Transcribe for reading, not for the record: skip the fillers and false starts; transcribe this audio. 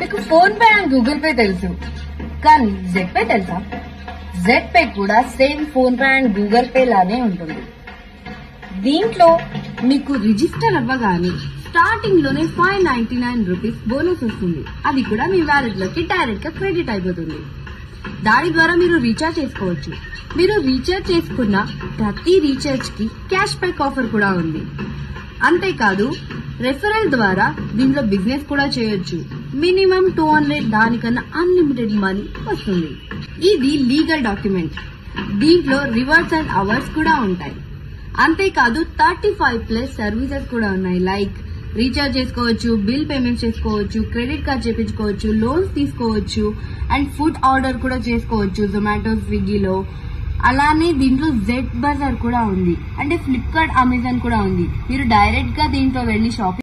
మీకు phone pay and Google pay తెలుసు, కానీ జెడ్ పే తెలుసా? జెడ్ పే కూడా same phone pay and Google pay లానే ఉంటుంది. దీంట్లో మీకు రిజిస్టర్ అవ్వగానే స్టార్టింగ్ లోనే 599 రూపీస్ బోనస్ వస్తుంది. అది కూడా మీ వ్యాలెట్ లోకి డైరెక్ట్ గా క్రెడిట్ అయిపోతుంది. దాని ద్వారా మీరు రీఛార్జ్ చేసుకోవచ్చు. మీరు రీఛార్జ్ చేసుకున్న ప్రతి రీఛార్జ్ కి క్యాష్ బ్యాక్ ఆఫర్ కూడా ఉంది. అంతేకాదు రెఫరల్ ద్వారా దీంట్లో బిజినెస్ కూడా చేయొచ్చు. మినిమం 200, దానికన్నా అన్లిమిటెడ్ మనీ వస్తుంది. ఇది లీగల్ డాక్యుమెంట్. దీంట్లో రివార్డ్స్ అండ్ అవర్స్ కూడా ఉంటాయి. అంతేకాదు 35+ సర్వీసెస్ కూడా ఉన్నాయి. లైక్ రీఛార్జ్ చేసుకోవచ్చు, బిల్ పేమెంట్ చేసుకోవచ్చు, క్రెడిట్ కార్డ్ చేయించుకోవచ్చు, లోన్స్ తీసుకోవచ్చు అండ్ ఫుడ్ ఆర్డర్ కూడా చేసుకోవచ్చు జొమాటో, స్విగ్గీలో. అలానే దీంట్లో జెడ్ బజార్ కూడా ఉంది, అంటే ఫ్లిప్కార్ట్, అమెజాన్ కూడా ఉంది. మీరు డైరెక్ట్ గా దీంట్లో వెళ్లి షాపింగ్